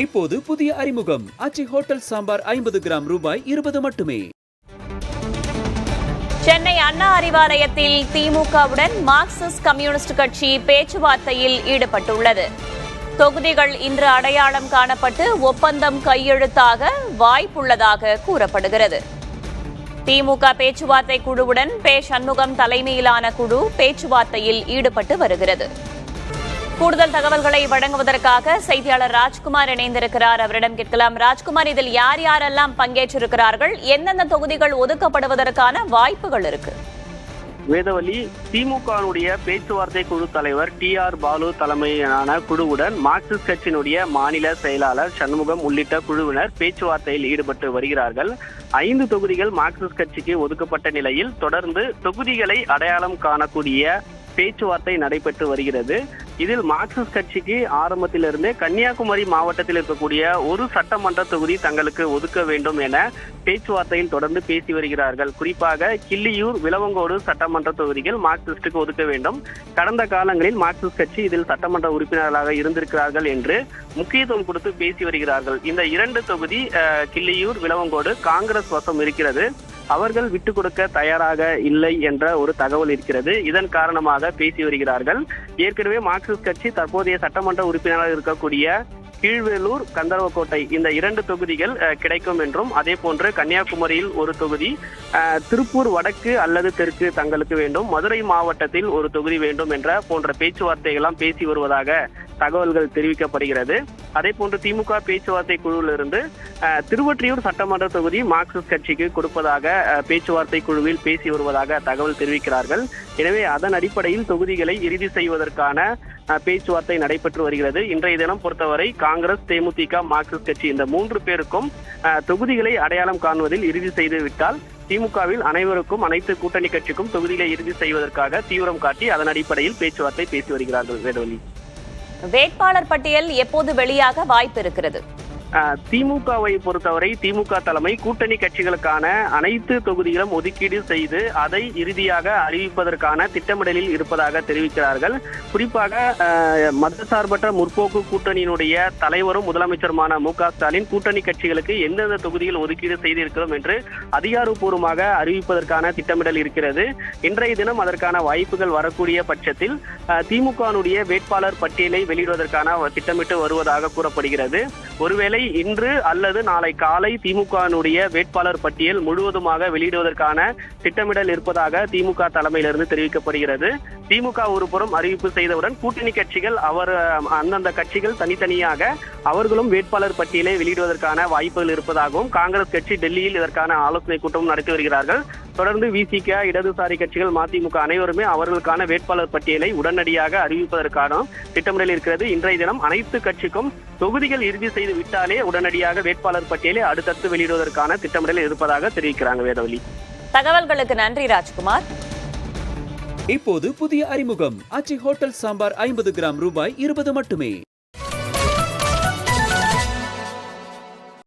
இப்போது புதிய அறிமுகம் ஆச்சி ஹோட்டல் சாம்பார் 50 கிராம் ரூபாய் 20 மட்டுமே. சென்னை அண்ணா அறிவாலயத்தில் திமுகவுடன் மார்க்சிஸ்ட் கம்யூனிஸ்ட் கட்சி பேச்சுவார்த்தையில் ஈடுபட்டுள்ளது. தொகுதிகள் இன்று அடையாளம் காணப்பட்டு ஒப்பந்தம் கையெழுத்தாக வாய்ப்புள்ளதாக கூறப்படுகிறது. திமுக பேச்சுவார்த்தை குழுவுடன் பே. சண்முகம் தலைமையிலான குழு பேச்சுவார்த்தையில் ஈடுபட்டு வருகிறது. கூடுதல் தகவல்களை வழங்குவதற்காக செய்தியாளர் ராஜ்குமார் இணைந்திருக்கிறார். அவரிடம் கேட்கலாம். ராஜ்குமார், இதில் யார் யாரெல்லாம் பங்கேற்றிருக்கிறார்கள்? எந்தெந்த தொகுதிகள் ஒதுக்கப்படுவதற்கான வாய்ப்புகள் இருக்கு? வேதவழி, திமுகவுடைய பேச்சுவார்த்தை குழு தலைவர் டி.ஆர். பாலு தலைமையிலான குழுவுடன் மார்க்சிஸ்ட் கட்சியினுடைய மாநில செயலாளர் சண்முகம் உள்ளிட்ட குழுவினர் பேச்சுவார்த்தையில் ஈடுபட்டு வருகிறார்கள். 5 தொகுதிகள் மார்க்சிஸ்ட் கட்சிக்கு ஒதுக்கப்பட்ட நிலையில் தொடர்ந்து தொகுதிகளை அடையாளம் காணக்கூடிய பேச்சுவார்த்தை நடைபெற்று வருகிறது. இதில் மார்க்சிஸ்ட் கட்சிக்கு ஆரம்பத்திலிருந்தே கன்னியாகுமரி மாவட்டத்தில் இருக்கக்கூடிய ஒரு சட்டமன்ற தொகுதி தங்களுக்கு ஒதுக்க வேண்டும் என பேச்சுவார்த்தையில் தொடர்ந்து பேசி வருகிறார்கள். குறிப்பாக கிள்ளியூர், விளவங்கோடு சட்டமன்ற தொகுதிகள் மார்க்சிஸ்டுக்கு ஒதுக்க வேண்டும். கடந்த காலங்களில் மார்க்சிஸ்ட் கட்சி இதில் சட்டமன்ற உறுப்பினர்களாக இருந்திருக்கிறார்கள் என்று முக்கியத்துவம் கொடுத்து பேசி வருகிறார்கள். இந்த 2 தொகுதி கிள்ளியூர், விளவங்கோடு காங்கிரஸ் வசம் இருக்கிறது. அவர்கள் விட்டுக் கொடுக்க தயாராக இல்லை என்ற ஒரு தகவல் இருக்கிறது. இதன் காரணமாக பேசி வருகிறார்கள். ஏற்கனவே மார்க்சிஸ்ட் கட்சி தற்போதைய சட்டமன்ற உறுப்பினராக இருக்கக்கூடிய கீழ்வேலூர், கந்தர்வக்கோட்டை இந்த 2 தொகுதிகள் கிடைக்கும் என்றும், அதே போன்று கன்னியாகுமரியில் ஒரு தொகுதி, திருப்பூர் வடக்கு அல்லது தெற்கு தங்களுக்கு வேண்டும், மதுரை மாவட்டத்தில் ஒரு தொகுதி வேண்டும் என்ற போன்ற பேச்சுவார்த்தைகள்லாம் பேசி வருவதாக தகவல்கள் தெரிவிக்கப்படுகிறது. அதே போன்று திமுக பேச்சுவார்த்தை குழுவிலிருந்து திருவொற்றியூர் சட்டமன்ற தொகுதி மார்க்சிஸ்ட் கட்சிக்கு கொடுப்பதாக பேச்சுவார்த்தை குழுவில் பேசி வருவதாக தகவல் தெரிவிக்கிறார்கள். எனவே அதன் அடிப்படையில் தொகுதிகளை இறுதி செய்வதற்கான பேச்சுவார்த்தை நடைபெற்று வருகிறது. இன்றைய தினம் பொறுத்தவரை காங்கிரஸ், தேமுதிக, மார்க்சிஸ்ட் கட்சி இந்த 3 பேருக்கும் தொகுதிகளை அடையாளம் காணுவதில் இறுதி செய்து விட்டால் திமுகவில் அனைவருக்கும், அனைத்து கூட்டணி கட்சிக்கும் தொகுதிகளை இறுதி செய்வதற்காக தீவிரம் காட்டி அதன் அடிப்படையில் பேச்சுவார்த்தை பேசி வருகிறார்கள். வேதவழி, வேட்பாளர் பட்டியல் எப்போது வெளியாக வாய்ப்பு இருக்கிறது? திமுகவை பொறுத்தவரை திமுக தலைமை கூட்டணி கட்சிகளுக்கான அனைத்து தொகுதிகளும் ஒதுக்கீடு செய்து அதை இறுதியாக அறிவிப்பதற்கான திட்டமிடலில் இருப்பதாக தெரிவிக்கிறார்கள். குறிப்பாக மதசார்பற்ற முற்போக்கு கூட்டணியினுடைய தலைவரும் முதலமைச்சருமான மு.க. ஸ்டாலின் கூட்டணி கட்சிகளுக்கு எந்தெந்த தொகுதிகள் ஒதுக்கீடு செய்திருக்கிறோம் என்று அதிகாரப்பூர்வமாக அறிவிப்பதற்கான திட்டமிடல் இருக்கிறது. இன்றைய தினம் அதற்கான வாய்ப்புகள் வரக்கூடிய பட்சத்தில் திமுகவுடைய வேட்பாளர் பட்டியலை வெளியிடுவதற்கான திட்டமிட்டு வருவதாக கூறப்படுகிறது. ஒருவேளை இன்று அல்லது நாளை காலை திமுகவினுடைய வேட்பாளர் பட்டியல் முழுவதுமாக வெளியிடுவதற்கான திட்டமிடல் இருப்பதாக திமுக தலைமையிலிருந்து தெரிவிக்கப்படுகிறது. திமுக ஒருபுறம் அறிவிப்பு செய்தவுடன் கூட்டணி கட்சிகள் அந்தந்த கட்சிகள் தனித்தனியாக அவர்களும் வேட்பாளர் பட்டியலை வெளியிடுவதற்கான வாய்ப்புகள் இருப்பதாகவும் காங்கிரஸ் கட்சி டெல்லியில் இதற்கான ஆலோசனை கூட்டம் நடத்தி வருகிறார்கள். தொடர்ந்து விசிக, இடதுசாரி கட்சிகள், மதிமுக அனைவருமே அவர்களுக்கான வேட்பாளர் பட்டியலை உடனடியாக அறிவிப்பதற்கான திட்டமிடல் இருக்கிறது. இன்றைய தினம் அனைத்து கட்சிக்கும் தொகுதிகள் இறுதி செய்து விட்டாலே உடனடியாக வேட்பாளர் பட்டியலை அடுத்தடுத்து வெளியிடுவதற்கான திட்டமிடல் இருப்பதாக தெரிவிக்கிறாங்க. வேதவழி, தகவல்களுக்கு நன்றி ராஜ்குமார். இப்போது புதிய அறிமுகம் ஆச்சி ஹோட்டல் சாம்பார் 50 கிராம் ரூபாய் 20 மட்டுமே.